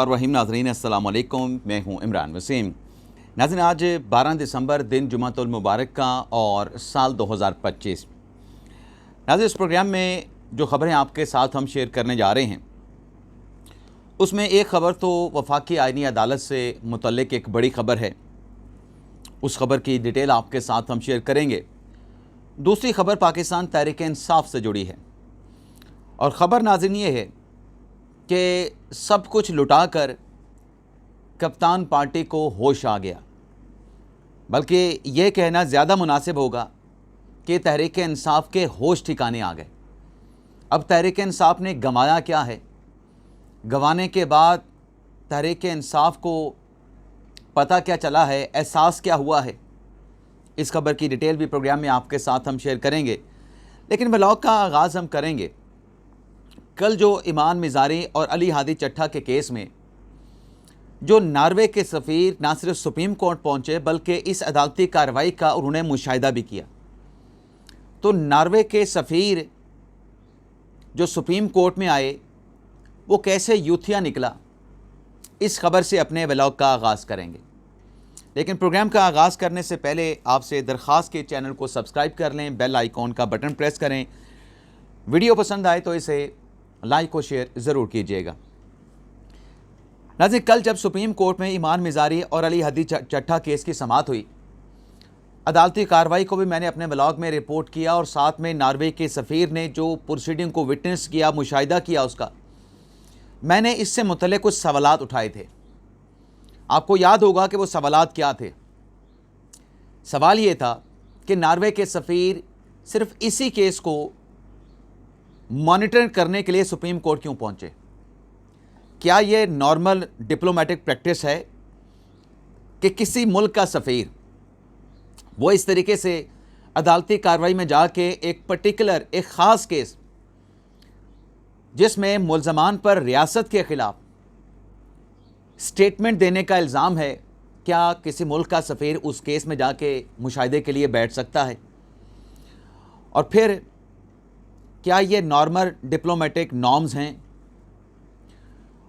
रहीम नाज़रीन अस्सलाम वालेकुम, मैं हूं इमरान वसीम। नाज़रीन, आज 12 दिसंबर दिन जुमातुल मुबारक का और साल 2025। नाज़रीन, इस प्रोग्राम में जो ख़बरें आपके साथ हम शेयर करने जा रहे हैं उसमें एक ख़बर तो वफाकी आइनी अदालत से मुतल्लिक़ एक बड़ी ख़बर है। उस ख़बर की डिटेल आपके साथ हम शेयर करेंगे। दूसरी ख़बर पाकिस्तान तहरीक इंसाफ से जुड़ी है और ख़बर नाज़रीन ये है कि सब कुछ लुटा कर कप्तान पार्टी को होश आ गया। बल्कि ये कहना ज़्यादा मुनासिब होगा कि तहरीक इंसाफ के होश ठिकाने आ गए। अब तहरीक इंसाफ ने गंवाया क्या है, गंवाने के बाद तहरीक इंसाफ को पता क्या चला है, एहसास क्या हुआ है, इस खबर की डिटेल भी प्रोग्राम में आपके साथ हम शेयर करेंगे। लेकिन व्लॉग का आगाज़ हम करेंगे कल जो ईमान मिज़ारी और अली हादी चट्ठा के केस में जो नॉर्वे के सफ़ीर ना सिर्फ सुप्रीम कोर्ट पहुँचे बल्कि इस अदालती कार्रवाई का उन्होंने मुशाहिदा भी किया। तो नॉर्वे के सफ़ीर जो सुप्रीम कोर्ट में आए वो कैसे यूथिया निकला, इस खबर से अपने व्लॉग का आगाज़ करेंगे। लेकिन प्रोग्राम का आगाज़ करने से पहले आपसे दरख्वास्त के चैनल को सब्सक्राइब कर लें, बेल आइकॉन का बटन प्रेस करें। वीडियो पसंद आए तो इसे लाइक और शेयर ज़रूर कीजिएगा। नाज़रीन, कल जब सुप्रीम कोर्ट में ईमान मिज़ारी और अली हादी चट्ठा केस की समाअत हुई, अदालती कार्रवाई को भी मैंने अपने ब्लॉग में रिपोर्ट किया और साथ में नॉर्वे के सफ़ीर ने जो प्रोसीडिंग को विटनेस किया, मुशाहिदा किया, उसका मैंने इससे मुतल्लिक़ कुछ सवालात उठाए थे। आपको याद होगा कि वो सवालात क्या थे। सवाल ये था कि नॉर्वे के सफ़ीर सिर्फ इसी केस को मॉनिटर करने के लिए सुप्रीम कोर्ट क्यों पहुंचे? क्या ये नॉर्मल डिप्लोमेटिक प्रैक्टिस है कि किसी मुल्क का सफ़ीर वो इस तरीके से अदालती कार्रवाई में जाके एक पर्टिकुलर, एक ख़ास केस जिसमें मुल्ज़मान पर रियासत के ख़िलाफ़ स्टेटमेंट देने का इल्ज़ाम है, क्या किसी मुल्क का सफ़ीर उस केस में जाके मुशाहिदे के लिए बैठ सकता है? और फिर क्या ये नॉर्मल डिप्लोमेटिक नॉर्म्स हैं?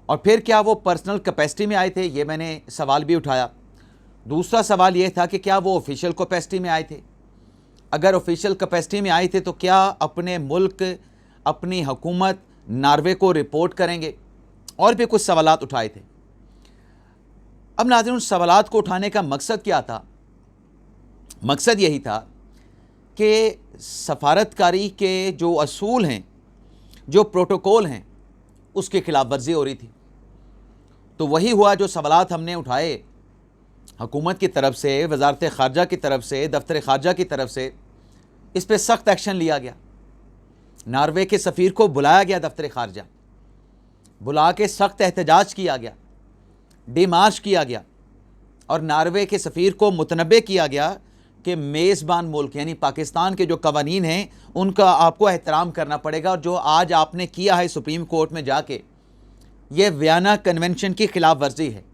और फिर क्या वो पर्सनल कैपेसिटी में आए थे? ये मैंने सवाल भी उठाया। दूसरा सवाल ये था कि क्या वो ऑफिशियल कैपेसिटी में आए थे? अगर ऑफिशियल कैपेसिटी में आए थे तो क्या अपने मुल्क, अपनी हुकूमत नॉर्वे को रिपोर्ट करेंगे? और भी कुछ सवालात उठाए थे। अब नाज़रीन, उन सवालात को उठाने का मकसद क्या था? मकसद यही था कि सफारतकारी के जो असूल हैं, जो प्रोटोकॉल हैं, उसकी खिलाफ वर्जी हो रही थी। तो वही हुआ जो सवालात हमने उठाए हुकूमत की तरफ से, वज़ारत ख़ारजा की तरफ से, दफ्तर ख़ारजा की तरफ से, इस पर सख्त एक्शन लिया गया। नॉर्वे के सफ़ीर को बुलाया गया, दफ्तर ख़ारजा बुला के सख्त एहतजाज किया गया, डिमार्च किया गया और नॉर्वे के सफ़ीर को मुतनब्बे किया गया कि मेज़बान मुल्क यानी पाकिस्तान के जो कवानीन हैं उनका आपको एहतराम करना पड़ेगा और जो आज आपने किया है सुप्रीम कोर्ट में जाके, ये वियना कन्वेंशन की खिलाफ वर्जी है।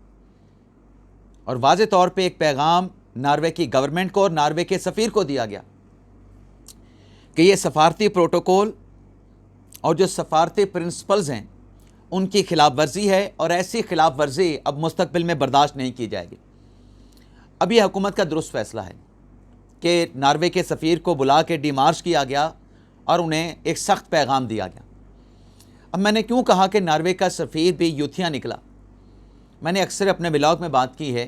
और वाज़े तौर पे एक पैगाम नॉर्वे की गवर्नमेंट को और नॉर्वे के सफ़ीर को दिया गया कि ये सफारती प्रोटोकॉल और जो सफारती प्रिंसिपल्स हैं उनकी खिलाफ वर्जी है और ऐसी खिलाफ वर्जी अब मुस्तकबिल में बर्दाश्त नहीं की जाएगी। अब ये हुकूमत का दुरुस्त फ़ैसला है कि नॉर्वे के सफ़ीर को बुला के डिमार्च किया गया और उन्हें एक सख्त पैगाम दिया गया। अब मैंने क्यों कहा कि नॉर्वे का सफ़ीर भी यूथिया निकला? मैंने अक्सर अपने ब्लॉग में बात की है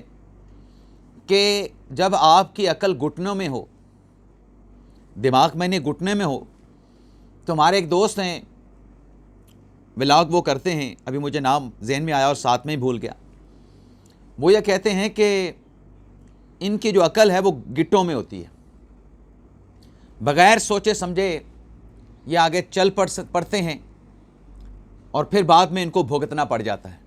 कि जब आपकी अकल घुटनों में हो, दिमाग में नहीं घुटने में हो, तो हमारे एक दोस्त हैं, ब्लॉग वो करते हैं, अभी मुझे नाम जहन में आया और साथ में ही भूल गया। वो ये कहते हैं कि इनकी जो अकल है वो गिट्टों में होती है, बग़ैर सोचे समझे ये आगे चल पड़ते हैं और फिर बाद में इनको भुगतना पड़ जाता है।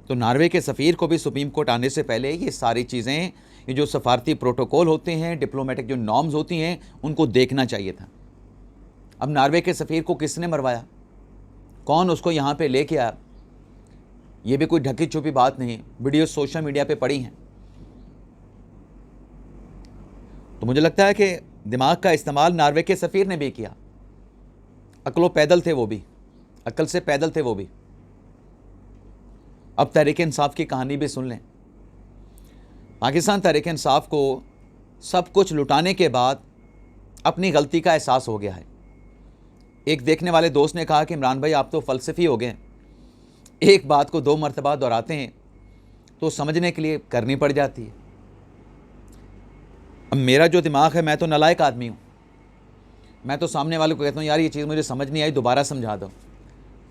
तो नॉर्वे के सफ़ीर को भी सुप्रीम कोर्ट आने से पहले ये सारी चीज़ें, ये जो सफारती प्रोटोकॉल होते हैं, डिप्लोमेटिक जो नॉर्म्स होती हैं, उनको देखना चाहिए था। अब नॉर्वे के सफ़ीर को किसने मरवाया, कौन उसको यहाँ पे लेके आया? ये भी कोई ढकी छुपी बात नहीं, वीडियो सोशल मीडिया पे पड़ी हैं। तो मुझे लगता है कि दिमाग का इस्तेमाल नॉर्वे के सफ़ीर ने भी किया। अक्लो पैदल थे वो भी, अक्ल से पैदल थे वो भी। अब तहरीक इंसाफ की कहानी भी सुन लें। पाकिस्तान तहरीक इंसाफ को सब कुछ लुटाने के बाद अपनी गलती का एहसास हो गया है। एक देखने वाले दोस्त ने कहा कि इमरान भाई आप तो फ़लसफ़ी हो गए, एक बात को 2 मरतबा दोहराते हैं तो समझने के लिए करनी पड़ जाती है। अब मेरा जो दिमाग है, मैं तो नालायक आदमी हूँ, मैं तो सामने वाले को कहता हूँ यार ये चीज़ मुझे समझ नहीं आई, दोबारा समझा दो।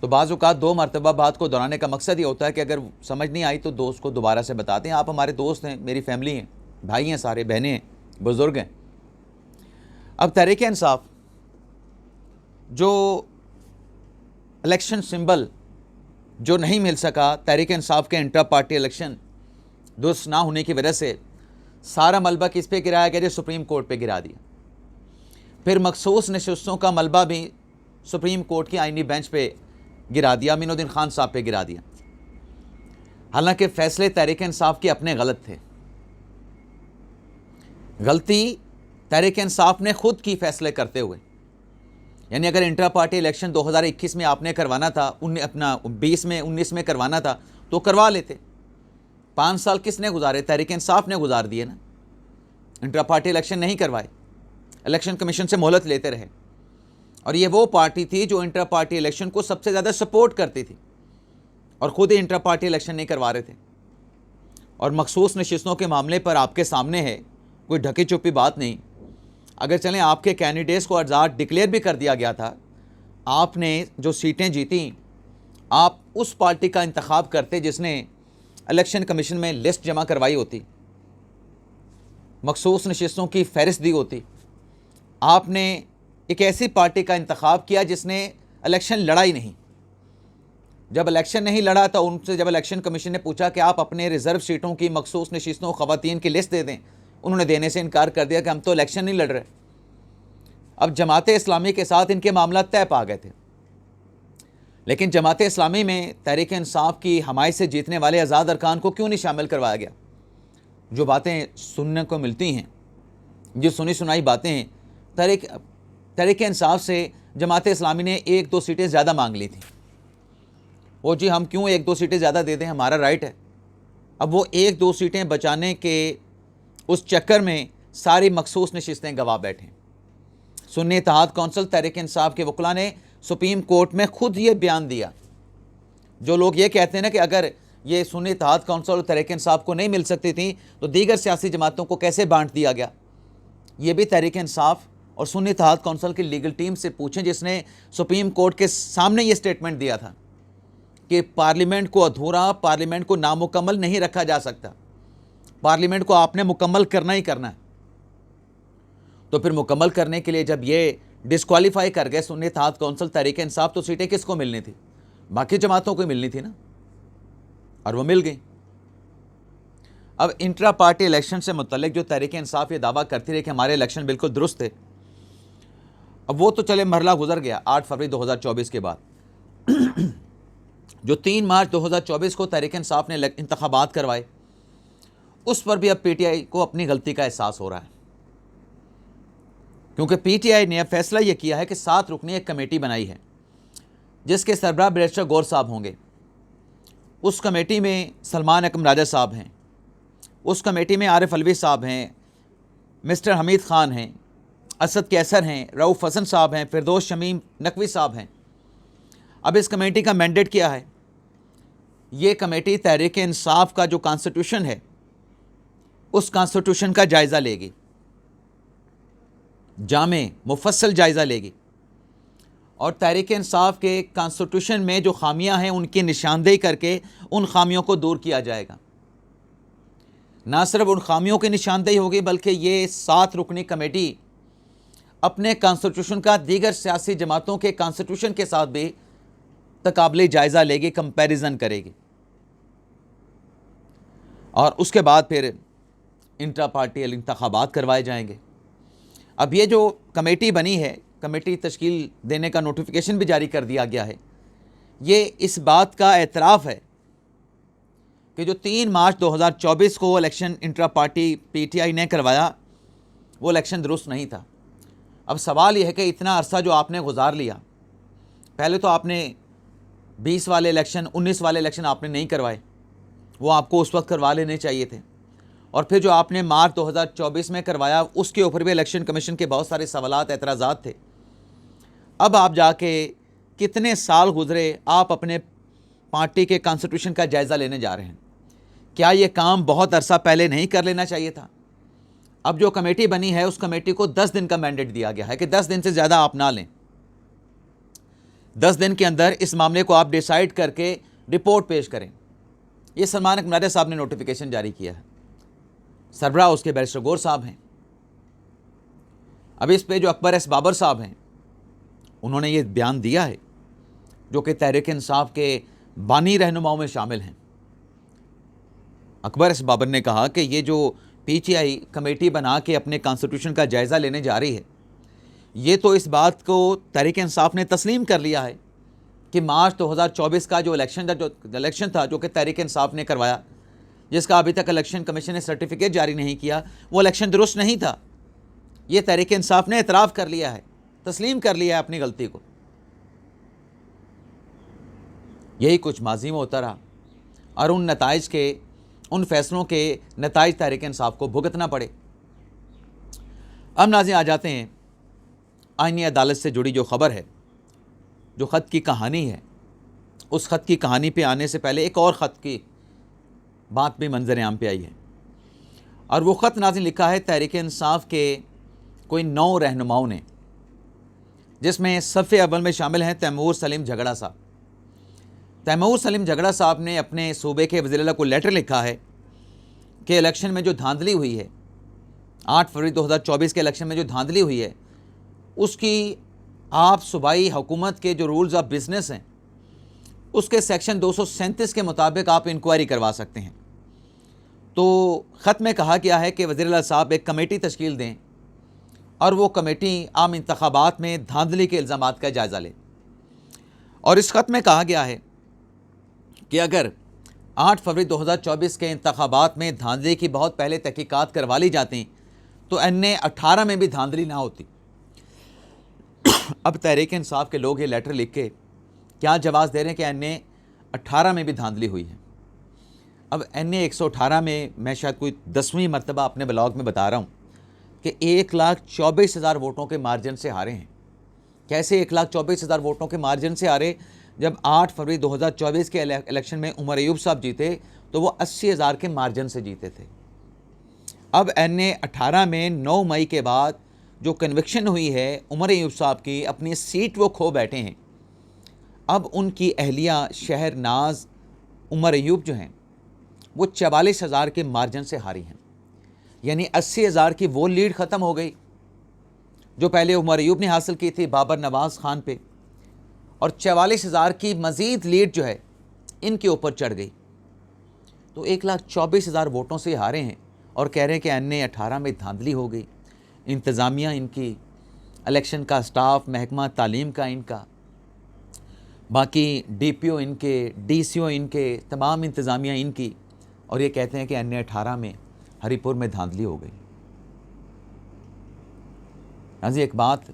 तो बाज़ औक़ात 2 मरतबा बात को दोहराने का मकसद ये होता है कि अगर समझ नहीं आई तो दोस्त को दोबारा से बताते हैं। आप हमारे दोस्त हैं, मेरी फैमिली हैं, भाई हैं, सारे बहनें हैं, बुज़ुर्ग हैं। अब तहरीक इंसाफ जो इलेक्शन सिंबल जो नहीं मिल सका, तहरीक इंसाफ के इंटर पार्टी इलेक्शन दुरुस्त ना होने की वजह से सारा मलबा किस पे गिराया गया? सुप्रीम कोर्ट पे गिरा दिया। फिर मखसूस नशिस्तों का मलबा भी सुप्रीम कोर्ट की आइनी बेंच पे गिरा दिया, अमीनुद्दीन खान साहब पे गिरा दिया। हालांकि फैसले तहरीक इंसाफ के अपने गलत थे। गलती तहरीक इंसाफ ने खुद की फैसले करते हुए। यानी अगर इंटर पार्टी इलेक्शन 2021 में आपने करवाना था, अपना 20 में 19 में करवाना था तो करवा लेते। 5 साल किसने गुजारे? तहरीक इंसाफ ने गुजार दिए ना। इंटर पार्टी इलेक्शन नहीं करवाए, इलेक्शन कमीशन से मोहलत लेते रहे। और ये वो पार्टी थी जो इंटर पार्टी इलेक्शन को सबसे ज़्यादा सपोर्ट करती थी और ख़ुद ही इंटर पार्टी इलेक्शन नहीं करवा रहे थे। और मखसूस नशिस्तों के मामले पर आपके सामने है, कोई ढकी चुपी बात नहीं। अगर चलें, आपके कैंडिडेट्स को आज़ाद डिक्लेयर भी कर दिया गया था, आपने जो सीटें जीती, आप उस पार्टी का इंतखाब करते जिसने इलेक्शन कमीशन में लिस्ट जमा करवाई होती, मखसूस नशिस्तों की फहरिस्त दी होती। आपने एक ऐसी पार्टी का इंतखाब किया जिसने इलेक्शन लड़ा ही नहीं। जब इलेक्शन नहीं लड़ा तो उनसे जब इलेक्शन कमीशन ने पूछा कि आप अपने रिज़र्व सीटों की मखसूस नशिस्तों ख़वातीन की लिस्ट दे दें, उन्होंने देने से इनकार कर दिया कि हम तो इलेक्शन नहीं लड़ रहे। अब जमाते इस्लामी के साथ इनके मामला तय पा गए थे, लेकिन जमाते इस्लामी में तहरीक इंसाफ की हमायत से जीतने वाले आज़ाद अरकान को क्यों नहीं शामिल करवाया गया? जो बातें सुनने को मिलती हैं, जो सुनी सुनाई बातें हैं, तहरीक इंसाफ से जमाते इस्लामी ने 1-2 सीटें ज़्यादा मांग ली थी। वो जी हम क्यों 1-2 सीटें ज़्यादा दे दें, हमारा राइट है। अब वो 1-2 सीटें बचाने के उस चक्कर में सारी मखसूस नशिस्तें गवा बैठे। सुन्नी इत्तेहाद कौंसिल तहरीक इंसाफ के वकला ने सुप्रीम कोर्ट में खुद ये बयान दिया। जो लोग ये कहते हैं ना कि अगर ये सुन्नी इत्तेहाद कौंसिल और तहरीक इंसाफ को नहीं मिल सकती थी तो दीगर सियासी जमातों को कैसे बांट दिया गया, ये भी तहरीक इंसाफ और सुन्नी इत्तेहाद कौंसिल की लीगल टीम से पूछें, जिसने सुप्रीम कोर्ट के सामने ये स्टेटमेंट दिया था कि पार्लियामेंट को अधूरा, पार्लियामेंट को नामुकम्मल नहीं रखा जा सकता, पार्लियामेंट को आपने मुकम्मल करना ही करना है। तो फिर मुकम्मल करने के लिए जब ये डिस्क्वालीफाई कर गए सुन्नी इत्तेहाद कौंसिल तहरीक इंसाफ, तो सीटें किसको मिलनी थी? बाकी जमातों को मिलनी थी ना, और वो मिल गई। अब इंट्रा पार्टी इलेक्शन से मुतल्लिक जो तहरीक इंसाफ ये दावा करती रही कि हमारे इलेक्शन बिल्कुल दुरुस्त थे, अब वो तो चले मरला गुजर गया 8 फरवरी 2024 के बाद। जो 3 मार्च 2024 को तहरीक इंसाफ ने इंतखाबात करवाए, उस पर भी अब पीटीआई को अपनी गलती का एहसास हो रहा है, क्योंकि पीटीआई ने अब फैसला यह किया है कि 7 रुकनी एक कमेटी बनाई है जिसके सरबराह बैरिस्टर गौर साहब होंगे। उस कमेटी में सलमान अकरम राजा साहब हैं, उस कमेटी में आरिफ अलवी साहब हैं, मिस्टर हमीद ख़ान हैं, असद कैसर हैं, रऊफ़ हसन साहब हैं, फिरदौस शमीम नकवी साहब हैं। अब इस कमेटी का मैंडेट क्या है? ये कमेटी तहरीक इंसाफ का जो कॉन्स्टिट्यूशन है उस कॉन्स्टिट्यूशन का जायज़ा लेगी, जामे मुफस्सल जायज़ा लेगी, और तहरीक इंसाफ के कॉन्स्टिट्यूशन में जो खामियां हैं उनकी निशानदेही करके उन खामियों को दूर किया जाएगा। ना सिर्फ उन खामियों की निशानदेही होगी, बल्कि ये 7 रुकनी कमेटी अपने कॉन्स्टिट्यूशन का दीगर सियासी जमातों के कॉन्स्टिट्यूशन के साथ भी तकाबली जायज़ा लेगी, कंपैरिजन करेगी, और उसके बाद फिर इंट्रा पार्टी इंतखाबात करवाए जाएंगे। अब ये जो कमेटी बनी है, कमेटी तश्कील देने का नोटिफिकेशन भी जारी कर दिया गया है। ये इस बात का एतराफ़ है कि जो 3 मार्च 2024 को इलेक्शन इंट्रा पार्टी पीटीआई ने करवाया, वो इलेक्शन दुरुस्त नहीं था। अब सवाल यह है कि इतना अरसा जो आपने गुजार लिया, पहले तो आपने 20 वाले इलेक्शन, 19 वाले इलेक्शन आपने नहीं करवाए, वो आपको उस वक्त करवा लेने चाहिए थे। और फिर जो आपने मार्च 2024 में करवाया उसके ऊपर भी इलेक्शन कमीशन के बहुत सारे सवालात एतराज़ात थे। अब आप जाके कितने साल गुजरे, आप अपने पार्टी के कॉन्स्टिट्यूशन का जायज़ा लेने जा रहे हैं। क्या ये काम बहुत अरसा पहले नहीं कर लेना चाहिए था? अब जो कमेटी बनी है उस कमेटी को 10 दिन का मैंडेट दिया गया है कि 10 दिन से ज़्यादा आप ना लें। 10 दिन के अंदर इस मामले को आप डिसाइड करके रिपोर्ट पेश करें। ये सलमान अकमराजा साहब ने नोटिफिकेशन जारी किया है, सरबराह उसके बैरिस्टर गौर साहब हैं। अब इस पे जो अकबर एस बाबर साहब हैं उन्होंने ये बयान दिया है, जो कि तहरीक इंसाफ के बानी रहनुमाओं में शामिल हैं। अकबर एस बाबर ने कहा कि ये जो पीटीआई कमेटी बना के अपने कॉन्स्टिट्यूशन का जायज़ा लेने जा रही है, ये तो इस बात को तहरीक इंसाफ ने तस्लीम कर लिया है कि मार्च 2024 का जो इलेक्शन था जो कि तहरीक इंसाफ ने करवाया, जिसका अभी तक इलेक्शन कमीशन ने सर्टिफिकेट जारी नहीं किया, वो इलेक्शन दुरुस्त नहीं था। ये तहरीक इंसाफ ने एतराफ़ कर लिया है, तस्लीम कर लिया है अपनी गलती को। यही कुछ माजी में होता रहा और उन फैसलों के नताइज तहरीक इंसाफ को भुगतना पड़े। अब नाज़रीन आ जाते हैं आईनी अदालत से जुड़ी जो ख़बर है, जो ख़त की कहानी है। उस ख़त की कहानी पे आने से पहले एक और ख़त की बात भी मंजर आम पे आई है, और वो ख़त नाज़रीन लिखा है तहरीक इंसाफ के कोई 9 रहनुमाओं ने, जिसमें सफ़े अव्वल में शामिल हैं तैमूर सलीम झगड़ा साहब। तैमूर सलीम झगड़ा साहब ने अपने सूबे के वज़ीर-ए-आला को लेटर लिखा है कि इलेक्शन में जो धांधली हुई है, 8 फरवरी 2024 के इलेक्शन में जो धांधली हुई है, उसकी आप सूबाई हुकूमत के जो रूल्स ऑफ बिज़नेस हैं उसके सेक्शन 237 के मुताबिक आप इंक्वायरी करवा सकते हैं। तो ख़त में कहा गया है कि वज़ीर-ए-आला साहब एक कमेटी तश्कील दें और वो कमेटी आम इंतखाबात में धांधली के इल्ज़ामात का जायज़ा ले। और इस ख़त में कहा गया है कि अगर 8 फरवरी 2024 के इंतखाबात में धांधली की बहुत पहले तहकीकात करवा ली जाती तो NA 18 में भी धांधली ना होती। अब तहरीक इंसाफ के लोग ये लेटर लिख के क्या जवाब दे रहे हैं कि NA 18 में भी धांधली हुई है। अब NA 118 में मैं शायद कोई 10वीं मरतबा अपने ब्लॉग में बता रहा हूँ कि 1,24,000 वोटों के मार्जिन से हारे हैं। कैसे 1,24,000 वोटों के मार्जिन से हारे? जब 8 फरवरी 2024 के इलेक्शन में उमर अयूब साहब जीते तो वो 80,000 के मार्जिन से जीते थे। अब NA 18 में 9 मई के बाद जो कन्विक्शन हुई है उमर अयूब साहब की, अपनी सीट वो खो बैठे हैं। अब उनकी अहलिया शहरनाज उमर अयूब जो हैं वो 44,000 के मार्जिन से हारी हैं। यानी 80,000 की वो लीड ख़त्म हो गई जो पहले उमर अयूब ने हासिल की थी बाबर नवाज़ खान पे, और 44,000 की मज़ीद लीड जो है इनके ऊपर चढ़ गई। तो 1,24,000 वोटों से हारे हैं और कह रहे हैं कि NA 18 में धांधली हो गई। इंतज़ामिया इनकी, इलेक्शन का स्टाफ, महकमा तालीम का इनका, बाकी DPO इनके, DCO इनके, तमाम इंतज़ामिया इनकी, और ये कहते हैं कि NA 18 में हरीपुर में धांधली हो गई। हाजी एक बात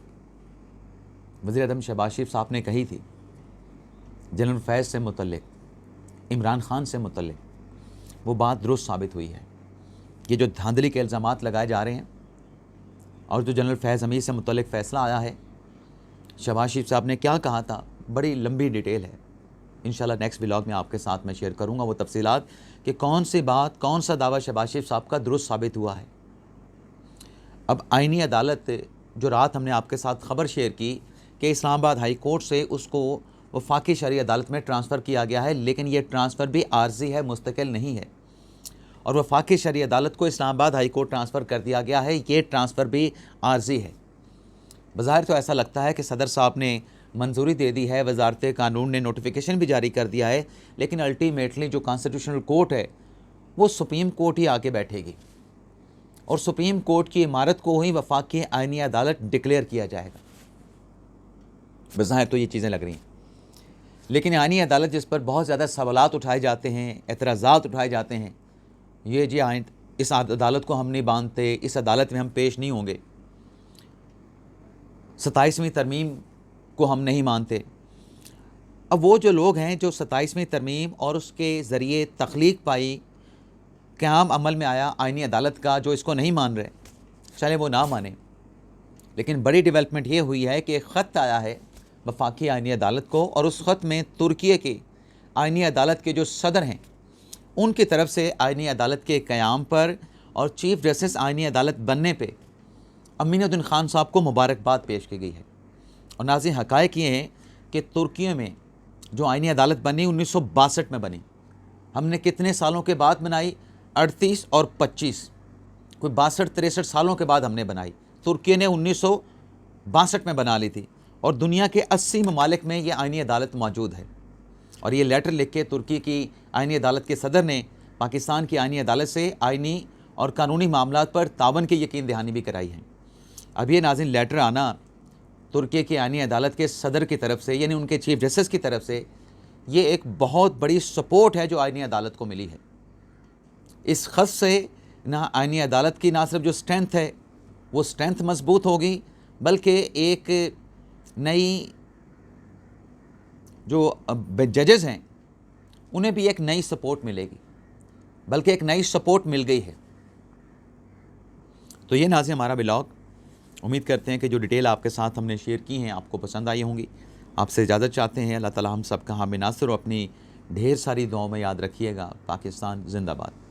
वज़ीर आज़म शहबाज शरीफ साहब ने कही थी जनरल फैज़ से मुतल्लिक, इमरान खान से मुतल्लिक, वो बात दुरुस्त साबित हुई है। ये जो धांधली के इल्ज़ामात लगाए जा रहे हैं और जो जनरल फैज़ हमीद से मुतल्लिक फ़ैसला आया है, शहबाज शरीफ साहब ने क्या कहा था, बड़ी लंबी डिटेल है। इंशाल्लाह नेक्स्ट व्लॉग में आपके साथ मैं शेयर करूँगा वो तफसीलात कि कौन सी बात, कौन सा दावा शहबाज शरीफ साहब का दुरुस्त साबित हुआ है। अब आईनी अदालत, जो रात हमने आपके साथ ख़बर शेयर की कि इस्लामाबाद हाई कोर्ट से उसको वफाकी शरई अदालत में ट्रांसफ़र किया गया है, लेकिन ये ट्रांसफ़र भी आर्जी है, मुस्तकिल नहीं है। और वफाकी शरई अदालत को इस्लामाबाद हाई कोर्ट ट्रांसफ़र कर दिया गया है, ये ट्रांसफ़र भी आर्जी है। बज़ाहिर तो ऐसा लगता है कि सदर साहब ने मंजूरी दे दी है, वजारत कानून ने नोटिफिकेशन भी जारी कर दिया है, लेकिन अल्टीमेटली जो कॉन्स्टिट्यूशनल कोर्ट है वो सुप्रीम कोर्ट ही आके बैठेगी और सुप्रीम कोर्ट की इमारत को ही वफाकी आईनी अदालत डिक्लेयर किया जाएगा। बज़ाहिर तो ये चीज़ें लग रही हैं, लेकिन आईनी अदालत जिस पर बहुत ज़्यादा सवालात उठाए जाते हैं, एतराज़ात उठाए जाते हैं, ये जी इस अदालत को हम नहीं मानते, इस अदालत में हम पेश नहीं होंगे, 27वीं तरमीम को हम नहीं मानते, अब वो जो लोग हैं जो 27वीं तरमीम और उसके ज़रिए तख्लीक पाई, क़याम अमल में आया आइनी अदालत का, जो इसको नहीं मान रहे, चले वो ना माने, लेकिन बड़ी डेवलपमेंट ये हुई है कि एक ख़त आया है वफाकी आइनी अदालत को, और उस ख़त में तुर्की के आइनी अदालत के जो सदर हैं उनकी तरफ से आइनी अदालत के क़याम पर और चीफ़ जस्टिस आइनी अदालत बनने पे अमीनुद्दीन ख़ान साहब को मुबारकबाद पेश की गई है। और नाज़रीन, हक़ाइक़ ये हैं कि तुर्की में जो आइनी अदालत बनी 1962 में बनी, हमने कितने सालों के बाद बनाई? 38 और 25, कोई 62-63 सालों के बाद हमने बनाई। तुर्की ने 1962 में बना ली थी, और दुनिया के 80 ममालिक में ये आइनी अदालत मौजूद है। और ये लेटर लिख के तुर्की की आइनी अदालत के सदर ने पाकिस्तान की आइनी अदालत से आइनी और कानूनी मामलात पर तावन की यकीन दहानी भी कराई है। अब ये नाज़रीन लेटर आना तुर्की की आइनी अदालत के सदर की तरफ से, यानी उनके चीफ जस्टिस की तरफ से, ये एक बहुत बड़ी सपोर्ट है जो आइनी अदालत को मिली है। इस ख़त से ना आइनी अदालत की ना सिर्फ जो स्ट्रेंथ है वो स्ट्रेंथ मजबूत होगी, बल्कि एक नई जो जजेज़ हैं उन्हें भी एक नई सपोर्ट मिलेगी, बल्कि एक नई सपोर्ट मिल गई है। तो ये नाज़रीन हमारा ब्लॉग, उम्मीद करते हैं कि जो डिटेल आपके साथ हमने शेयर की हैं आपको पसंद आई होंगी। आपसे इजाज़त चाहते हैं। अल्लाह ताला हम सब का हामी नासिर और अपनी ढेर सारी दुआओं में याद रखिएगा। पाकिस्तान जिंदाबाद।